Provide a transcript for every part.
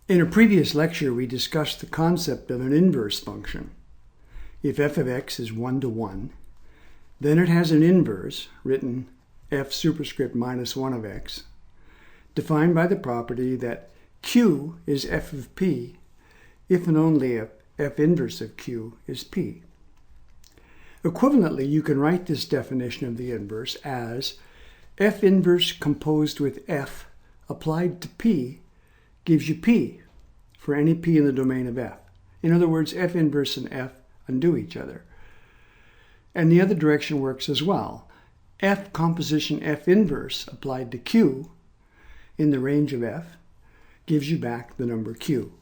In a previous lecture, we discussed the concept of an inverse function. If f of x is 1 to 1, then it has an inverse, written f superscript minus 1 of x, defined by the property that q is f of p if and only if f inverse of q is p. Equivalently, you can write this definition of the inverse as f inverse composed with f applied to p gives you p for any p in the domain of f. In other words, f inverse and f undo each other. And the other direction works as well. F composition f inverse applied to q in the range of f gives you back the number q.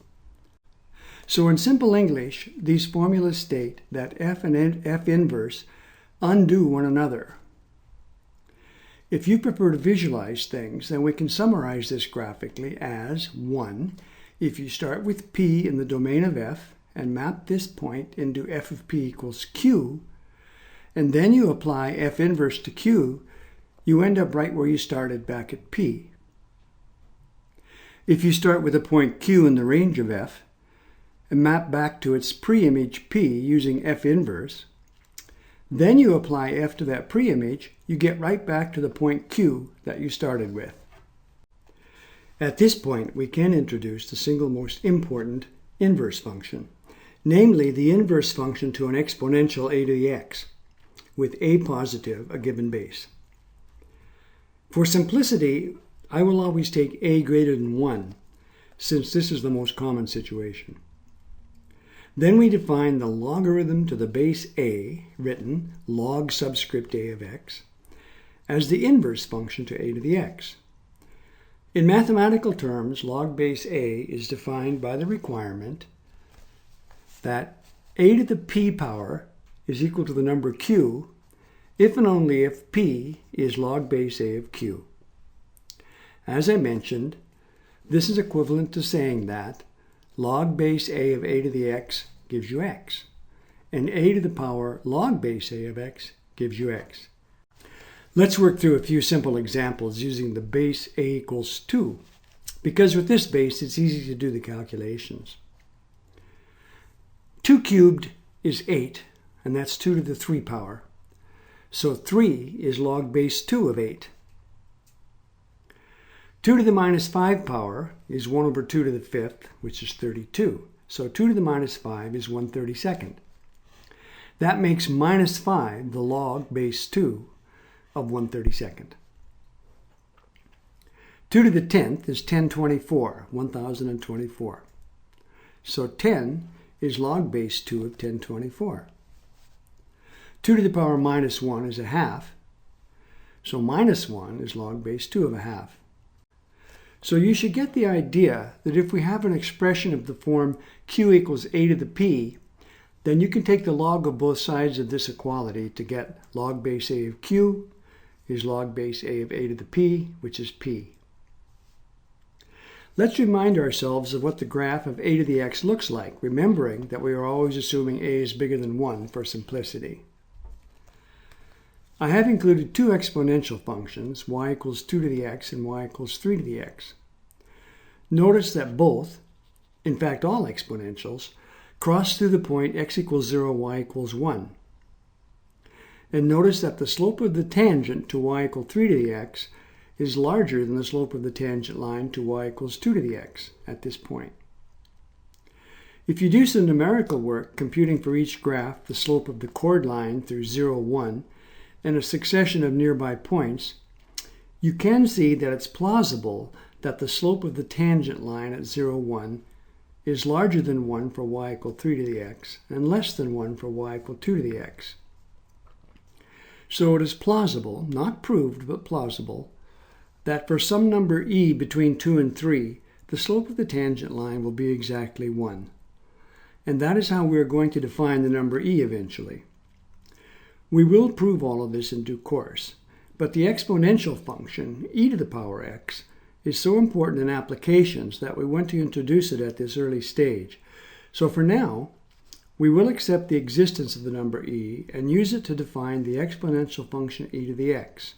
So in simple English, these formulas state that f and f inverse undo one another. If you prefer to visualize things, then we can summarize this graphically as 1. If you start with p in the domain of f and map this point into f of p equals q, and then you apply f inverse to q, you end up right where you started back at p. If you start with a point q in the range of f and map back to its preimage p using f inverse, then you apply f to that preimage, you get right back to the point q that you started with. At this point, we can introduce the single most important inverse function, namely the inverse function to an exponential a to the x, with a positive, a given base. For simplicity, I will always take a greater than 1, since this is the most common situation. Then we define the logarithm to the base a, written log subscript a of x, as the inverse function to a to the x. In mathematical terms, log base a is defined by the requirement that a to the p power is equal to the number q if and only if p is log base a of q. As I mentioned, this is equivalent to saying that log base a of a to the x gives you x, and a to the power log base a of x gives you x. Let's work through a few simple examples using the base a equals 2, because with this base it's easy to do the calculations. 2 cubed is 8, and that's 2 to the 3 power. So 3 is log base 2 of 8. 2 to the minus 5 power is 1 over 2 to the 5th, which is 32. So 2 to the minus 5 is 1/32. That makes minus 5 the log base 2 of 1/32. 2 to the 10th is 1024, 1024. So 10 is log base 2 of 1024. 2 to the power minus 1 is a half. So minus 1 is log base 2 of a half. So you should get the idea that if we have an expression of the form q equals a to the p, then you can take the log of both sides of this equality to get log base a of q is log base a of a to the p, which is p. Let's remind ourselves of what the graph of a to the x looks like, remembering that we are always assuming a is bigger than 1 for simplicity. I have included two exponential functions, y equals 2 to the x and y equals 3 to the x. Notice that both, in fact all exponentials, cross through the point x equals 0, y equals 1. And notice that the slope of the tangent to y equals 3 to the x is larger than the slope of the tangent line to y equals 2 to the x at this point. If you do some numerical work computing for each graph the slope of the chord line through 0, 1, and a succession of nearby points, you can see that it's plausible that the slope of the tangent line at 0, 1 is larger than 1 for y equals 3 to the x and less than 1 for y equals 2 to the x. So it is plausible, not proved, but plausible, that for some number e between 2 and 3, the slope of the tangent line will be exactly 1. And that is how we are going to define the number e eventually. We will prove all of this in due course, but the exponential function, e to the power x, is so important in applications that we want to introduce it at this early stage. So for now, we will accept the existence of the number e and use it to define the exponential function e to the x.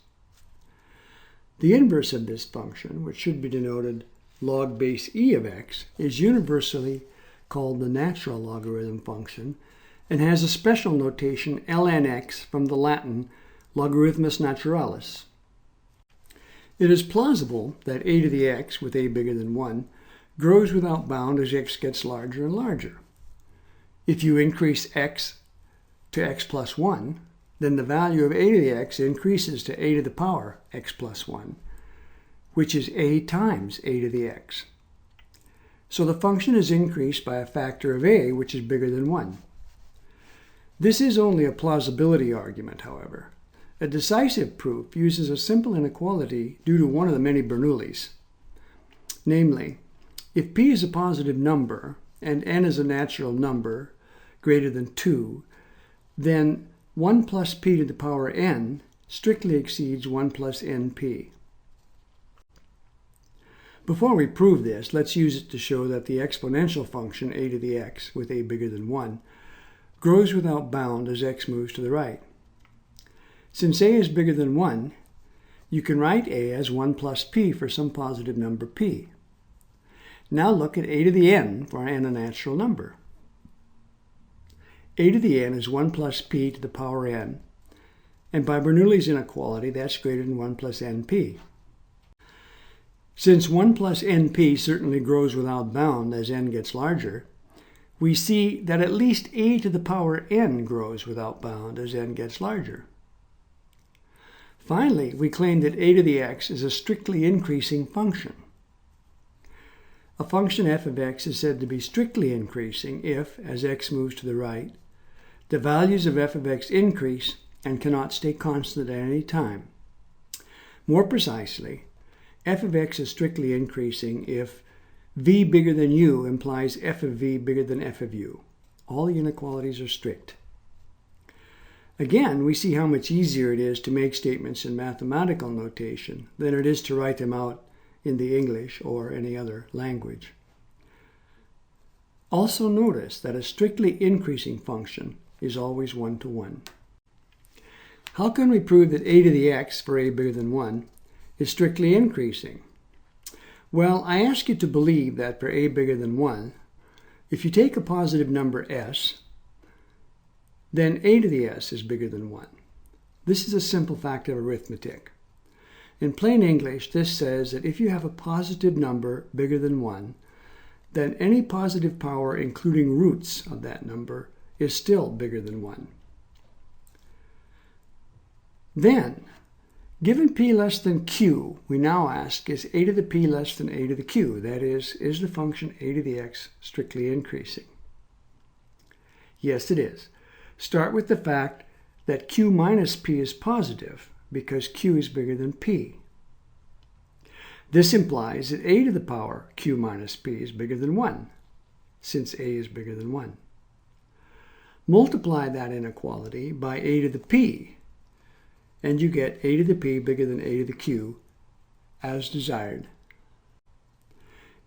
The inverse of this function, which should be denoted log base e of x, is universally called the natural logarithm function and has a special notation ln x from the Latin Logarithmus naturalis. It is plausible that a to the x with a bigger than 1 grows without bound as x gets larger and larger. If you increase x to x plus 1, then the value of a to the x increases to a to the power x plus 1, which is a times a to the x. So the function is increased by a factor of a, which is bigger than 1. This is only a plausibility argument, however. A decisive proof uses a simple inequality due to one of the many Bernoullis. Namely, if p is a positive number and n is a natural number greater than 2, then 1 plus p to the power n strictly exceeds 1 plus np. Before we prove this, let's use it to show that the exponential function a to the x with a bigger than 1 grows without bound as x moves to the right. Since a is bigger than 1, you can write a as 1 plus p for some positive number p. Now look at a to the n for n a natural number. A to the n is 1 plus p to the power n, and by Bernoulli's inequality, that's greater than 1 plus np. Since 1 plus np certainly grows without bound as n gets larger, we see that at least a to the power n grows without bound as n gets larger. Finally, we claim that a to the x is a strictly increasing function. A function f of x is said to be strictly increasing if, as x moves to the right, the values of f of x increase and cannot stay constant at any time. More precisely, f of x is strictly increasing if v bigger than u implies f of v bigger than f of u. All the inequalities are strict. Again, we see how much easier it is to make statements in mathematical notation than it is to write them out in the English or any other language. Also notice that a strictly increasing function is always 1 to 1. How can we prove that a to the x for a bigger than 1 is strictly increasing? Well, I ask you to believe that for a bigger than 1, if you take a positive number s, then a to the s is bigger than 1. This is a simple fact of arithmetic. In plain English, this says that if you have a positive number bigger than 1, then any positive power, including roots of that number, is still bigger than 1. Then, given p less than q, we now ask, is a to the p less than a to the q? That is the function a to the x strictly increasing? Yes, it is. Start with the fact that q minus p is positive because q is bigger than p. This implies that a to the power q minus p is bigger than 1, since a is bigger than 1. Multiply that inequality by a to the p, and you get a to the p bigger than a to the q, as desired.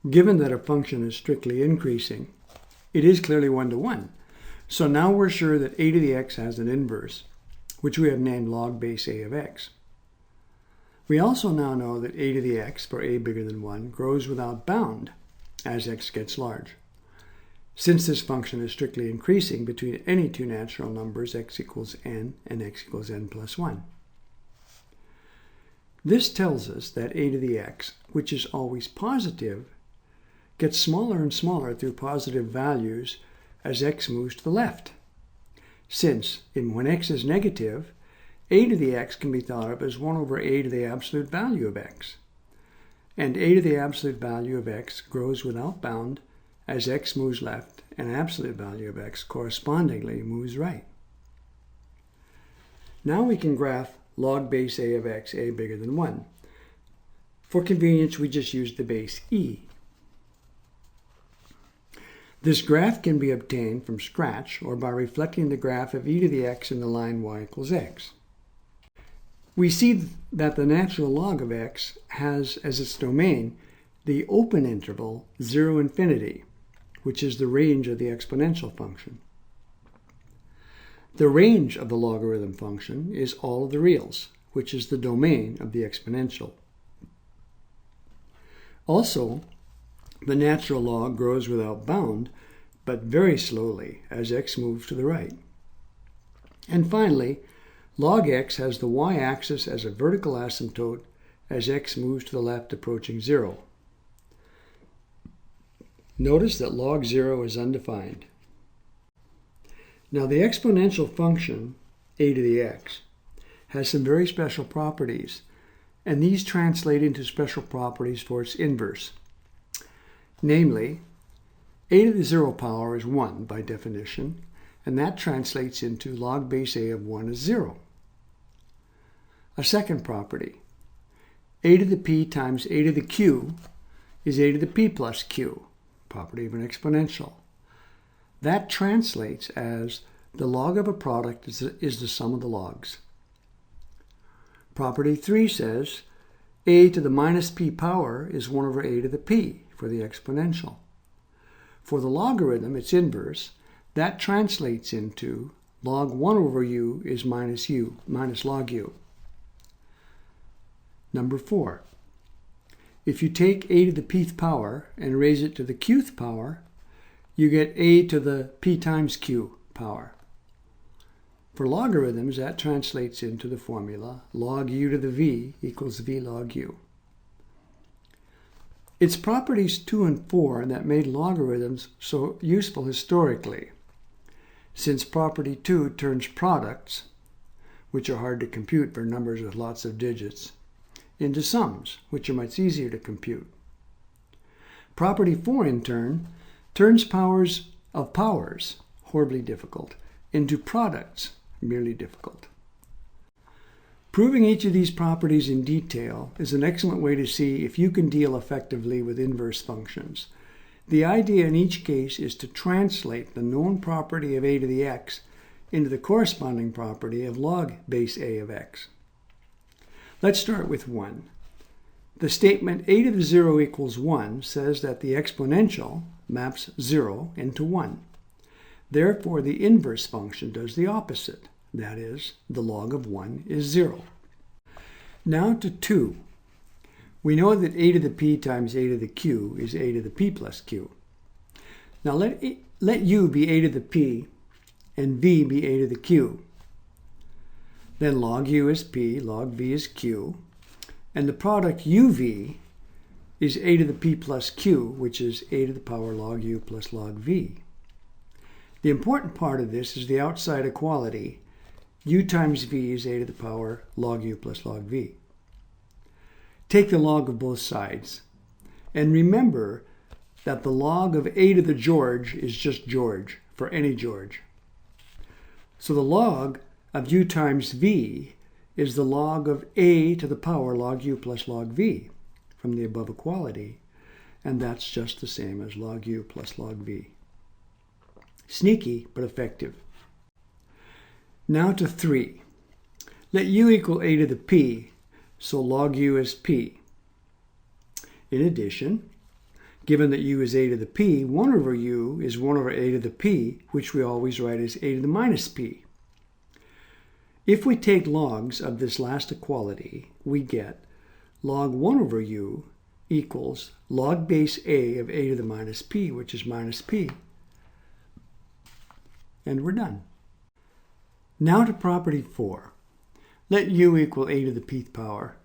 Given that a function is strictly increasing, it is clearly 1 to 1. So now we're sure that a to the x has an inverse, which we have named log base a of x. We also now know that a to the x for a bigger than 1 grows without bound as x gets large. Since this function is strictly increasing between any two natural numbers x equals n and x equals n plus 1. This tells us that a to the x, which is always positive, gets smaller and smaller through positive values as x moves to the left. Since, when x is negative, a to the x can be thought of as 1 over a to the absolute value of x. And a to the absolute value of x grows without bound as x moves left, and absolute value of x correspondingly moves right. Now we can graph log base a of x, a bigger than 1. For convenience, we just use the base e. This graph can be obtained from scratch or by reflecting the graph of e to the x in the line y equals x. We see that the natural log of x has as its domain the open interval 0 infinity, which is the range of the exponential function. The range of the logarithm function is all of the reals, which is the domain of the exponential. Also, The natural log grows without bound, but very slowly as x moves to the right. And finally, log x has the y-axis as a vertical asymptote as x moves to the left approaching 0. Notice that log 0 is undefined. Now the exponential function, a to the x, has some very special properties, and these translate into special properties for its inverse. Namely, a to the 0 power is 1 by definition, and that translates into log base a of 1 is 0. A second property, a to the p times a to the q is a to the p plus q, property of an exponential. That translates as the log of a product is the sum of the logs. Property 3 says a to the minus p power is 1 over a to the p for the exponential. For the logarithm, its inverse, that translates into log 1 over u is minus log u. Number 4. If you take a to the pth power and raise it to the qth power, you get a to the p times q power. For logarithms, that translates into the formula log u to the v equals v log u. It's properties 2 and 4 that made logarithms so useful historically, since property 2 turns products, which are hard to compute for numbers with lots of digits, into sums, which are much easier to compute. Property 4, in turn, turns powers of powers, horribly difficult, into products, merely difficult. Proving each of these properties in detail is an excellent way to see if you can deal effectively with inverse functions. The idea in each case is to translate the known property of a to the x into the corresponding property of log base a of x. Let's start with 1. The statement a to the 0 equals 1 says that the exponential maps 0 into 1. Therefore, the inverse function does the opposite. That is, the log of 1 is 0. Now to 2. We know that a to the p times a to the q is a to the p plus q. Now let u be a to the p and v be a to the q. Then log u is p, log v is q, and the product uv is a to the p plus q, which is a to the power log u plus log v. The important part of this is the outside equality. U times v is a to the power log u plus log v. Take the log of both sides. And remember that the log of a to the George is just George, for any George. So the log of u times v is the log of a to the power log u plus log v from the above equality. And that's just the same as log u plus log v. Sneaky, but effective. Now to 3. Let u equal a to the p, so log u is p. In addition, given that u is a to the p, 1 over u is 1 over a to the p, which we always write as a to the minus p. If we take logs of this last equality, we get log 1 over u equals log base a of a to the minus p, which is minus p. And we're done. Now to property 4. Let u equal a to the pth power.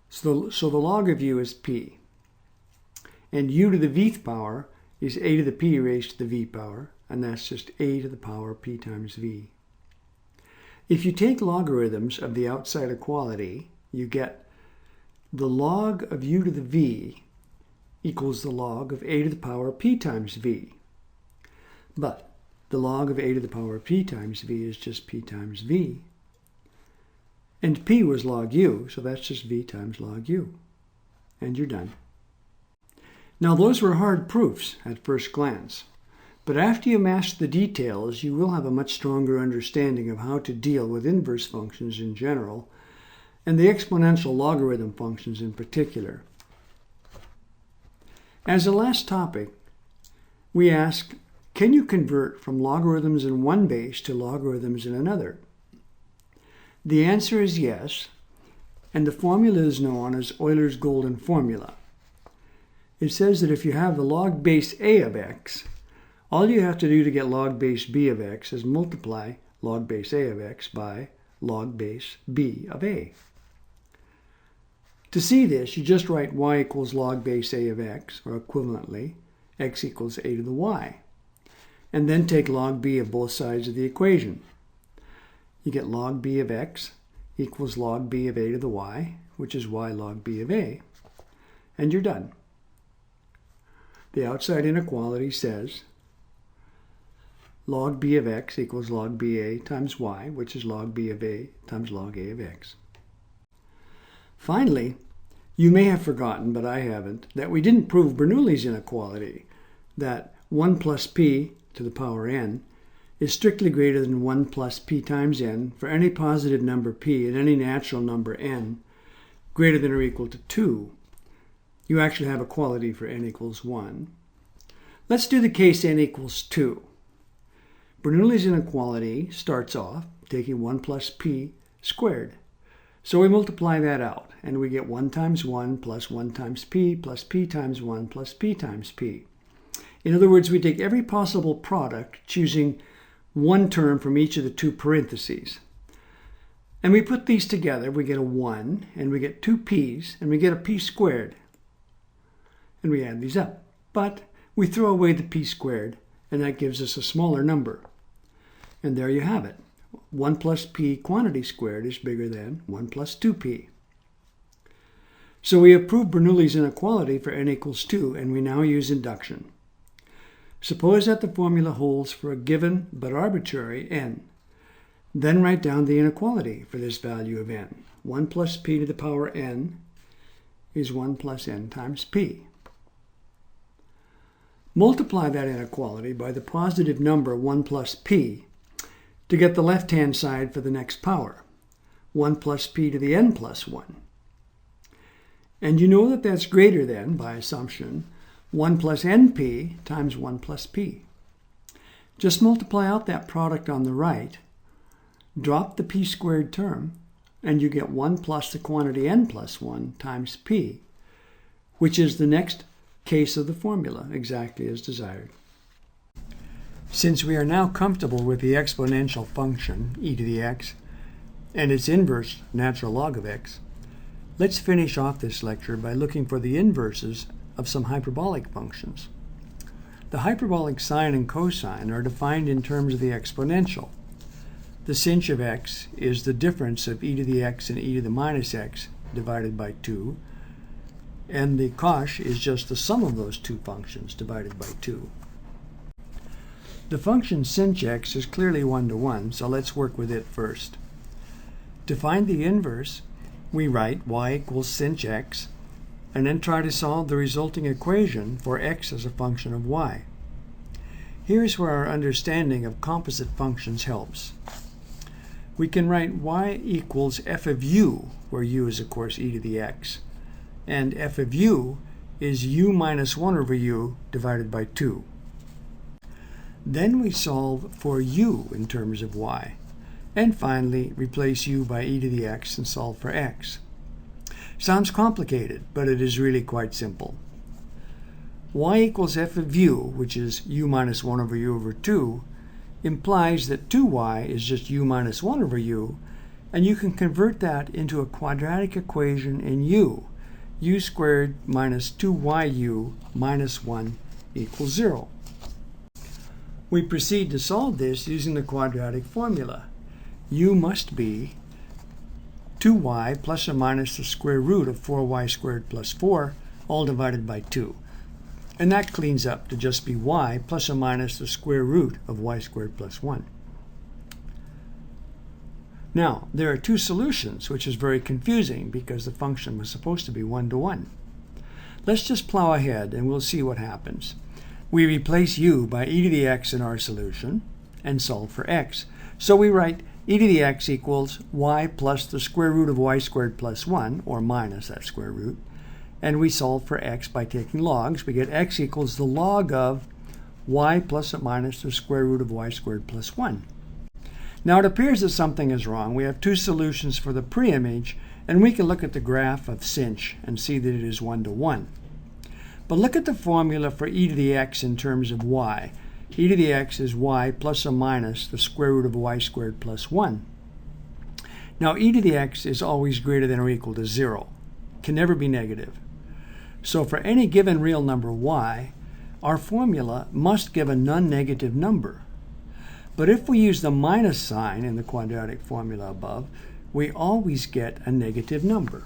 So the log of u is p. And u to the vth power is a to the p raised to the v power, and that's just a to the power p times v. If you take logarithms of the outside equality, you get the log of u to the v equals the log of a to the power p times v. But the log of a to the power p times v is just p times v. And p was log u, so that's just v times log u. And you're done. Now those were hard proofs at first glance, but after you master the details, you will have a much stronger understanding of how to deal with inverse functions in general, and the exponential logarithm functions in particular. As a last topic, we ask, can you convert from logarithms in one base to logarithms in another? The answer is yes, and the formula is known as Euler's golden formula. it says that if you have the log base a of x, all you have to do to get log base b of x is multiply log base a of x by log base b of a. To see this, you just write y equals log base a of x, or equivalently, x equals a to the y, and then take log b of both sides of the equation. You get log b of x equals log b of a to the y, which is y log b of a, and you're done. The outside inequality says log b of x equals log ba times y, which is log b of a times log a of x. Finally, you may have forgotten, but I haven't, that we didn't prove Bernoulli's inequality, that 1 plus p to the power n is strictly greater than 1 plus p times n for any positive number p and any natural number n greater than or equal to 2. You actually have equality for n equals 1. Let's do the case n equals 2. Bernoulli's inequality starts off taking 1 plus p squared. So we multiply that out, and we get 1 times 1 plus 1 times p plus p times 1 plus p times p. In other words, we take every possible product, choosing one term from each of the two parentheses. And we put these together, we get a 1, and we get 2 p's, and we get a p squared. And we add these up. But we throw away the p squared, and that gives us a smaller number. And there you have it. 1 plus p quantity squared is bigger than 1 plus 2p. So we have proved Bernoulli's inequality for n equals 2, and we now use induction. Suppose that the formula holds for a given but arbitrary n. Then write down the inequality for this value of n. 1 plus p to the power n is 1 plus n times p. Multiply that inequality by the positive number 1 plus p to get the left-hand side for the next power, 1 plus p to the n plus 1. And you know that that's greater than, by assumption, 1 plus np times 1 plus p. Just multiply out that product on the right, drop the p squared term, and you get 1 plus the quantity n plus 1 times p, which is the next case of the formula, exactly as desired. Since we are now comfortable with the exponential function, e to the x, and its inverse, natural log of x, let's finish off this lecture by looking for the inverses of some hyperbolic functions. The hyperbolic sine and cosine are defined in terms of the exponential. The sinh of x is the difference of e to the x and e to the minus x divided by 2, and the cosh is just the sum of those two functions divided by 2. The function sinh x is clearly 1-to-1, so let's work with it first. To find the inverse, we write y equals sinh x, and then try to solve the resulting equation for x as a function of y. Here's where our understanding of composite functions helps. We can write y equals f of u, where u is of course e to the x, and f of u is u minus 1 over u divided by 2. Then we solve for u in terms of y, and finally replace u by e to the x and solve for x. Sounds complicated, but it is really quite simple. Y equals f of u, which is u minus 1 over u over 2, implies that 2y is just u minus 1 over u, and you can convert that into a quadratic equation in u squared minus 2yu minus 1 equals 0. We proceed to solve this using the quadratic formula. U must be 2y plus or minus the square root of 4y squared plus 4, all divided by 2. And that cleans up to just be y plus or minus the square root of y squared plus 1. Now, there are two solutions, which is very confusing because the function was supposed to be 1-to-1. Let's just plow ahead and we'll see what happens. We replace u by e to the x in our solution and solve for x. So we write e to the x equals y plus the square root of y squared plus 1, or minus that square root, and we solve for x by taking logs. We get x equals the log of y plus or minus the square root of y squared plus 1. Now it appears that something is wrong. We have two solutions for the preimage, and we can look at the graph of sinh and see that it is 1-to-1. But look at the formula for e to the x in terms of y. E to the x is y plus or minus the square root of y squared plus 1. Now e to the x is always greater than or equal to 0. Can never be negative. So for any given real number y, our formula must give a non-negative number. But if we use the minus sign in the quadratic formula above, we always get a negative number.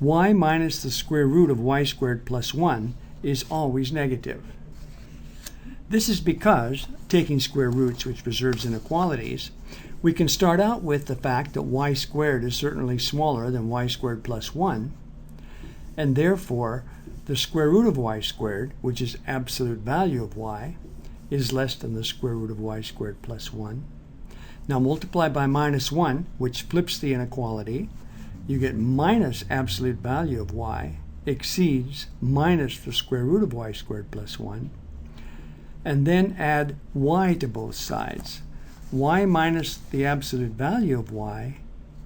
Y minus the square root of y squared plus 1 is always negative. This is because, taking square roots, which preserves inequalities, we can start out with the fact that y squared is certainly smaller than y squared plus 1, and therefore the square root of y squared, which is absolute value of y, is less than the square root of y squared plus 1. Now multiply by minus 1, which flips the inequality. You get minus absolute value of y exceeds minus the square root of y squared plus 1. And then add y to both sides. Y minus the absolute value of y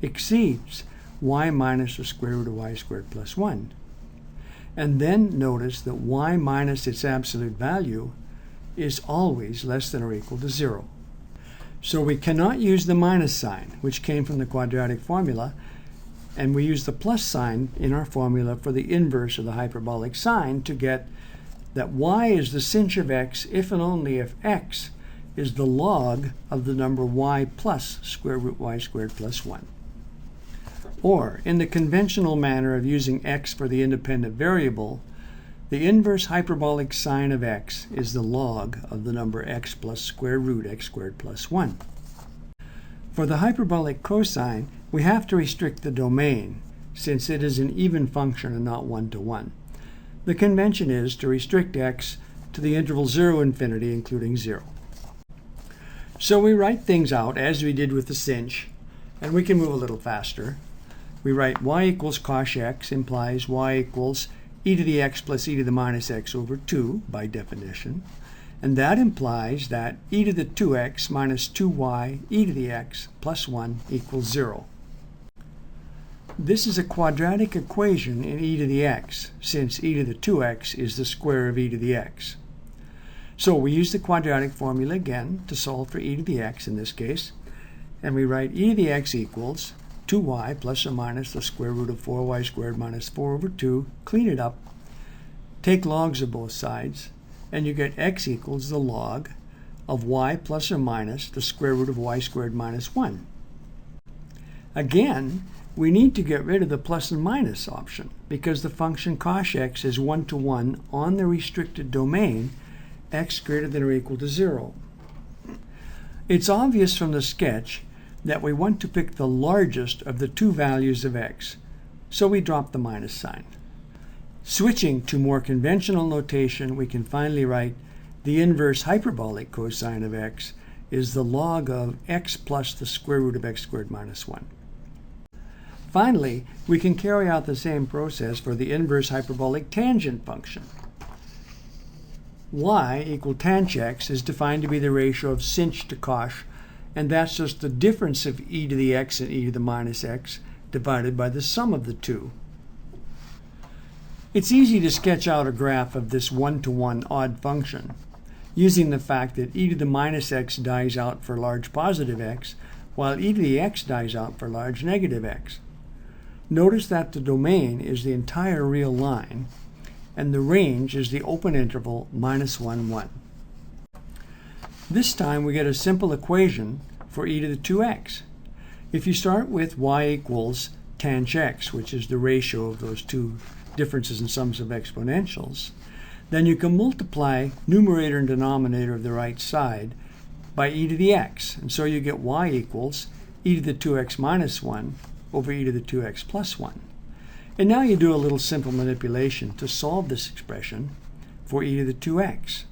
exceeds y minus the square root of y squared plus 1. And then notice that y minus its absolute value is always less than or equal to 0. So we cannot use the minus sign, which came from the quadratic formula, and we use the plus sign in our formula for the inverse of the hyperbolic sign to get that y is the sinh of x if and only if x is the log of the number y plus square root y squared plus 1. Or, in the conventional manner of using x for the independent variable, the inverse hyperbolic sine of x is the log of the number x plus square root x squared plus 1. For the hyperbolic cosine, we have to restrict the domain, since it is an even function and not one-to-one. The convention is to restrict x to the interval 0 infinity, including 0. So we write things out as we did with the sinh, and we can move a little faster. We write y equals cosh x implies y equals e to the x plus e to the minus x over 2 by definition. And that implies that e to the 2x minus 2y e to the x plus 1 equals 0. This is a quadratic equation in e to the x, since e to the 2x is the square of e to the x. So we use the quadratic formula again to solve for e to the x in this case, and we write e to the x equals 2y plus or minus the square root of 4y squared minus 4 over 2, clean it up, take logs of both sides, and you get x equals the log of y plus or minus the square root of y squared minus 1. Again, we need to get rid of the plus and minus option because the function cosh x is one-to-one on the restricted domain x greater than or equal to 0. It's obvious from the sketch that we want to pick the largest of the two values of x, so we drop the minus sign. Switching to more conventional notation, we can finally write the inverse hyperbolic cosine of x is the log of x plus the square root of x squared minus 1. Finally, we can carry out the same process for the inverse hyperbolic tangent function. Y equal tanh x is defined to be the ratio of sinh to cosh, and that's just the difference of e to the x and e to the minus x divided by the sum of the two. It's easy to sketch out a graph of this one-to-one odd function, using the fact that e to the minus x dies out for large positive x, while e to the x dies out for large negative x. Notice that the domain is the entire real line, and the range is the open interval minus 1, 1. This time we get a simple equation for e to the 2x. If you start with y equals tanh x, which is the ratio of those two differences in sums of exponentials, then you can multiply numerator and denominator of the right side by e to the x. And so you get y equals e to the 2x minus 1 over e to the 2x plus 1. And now you do a little simple manipulation to solve this expression for e to the 2x.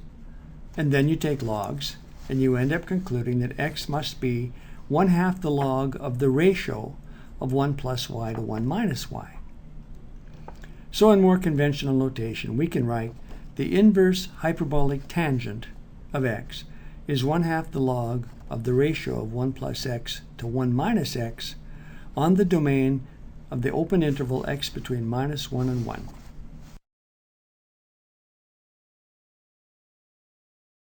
And then you take logs, and you end up concluding that x must be 1/2 the log of the ratio of 1 plus y to 1 minus y. So in more conventional notation, we can write the inverse hyperbolic tangent of x is 1/2 the log of the ratio of 1 plus x to 1 minus x on the domain of the open interval x between minus 1 and 1.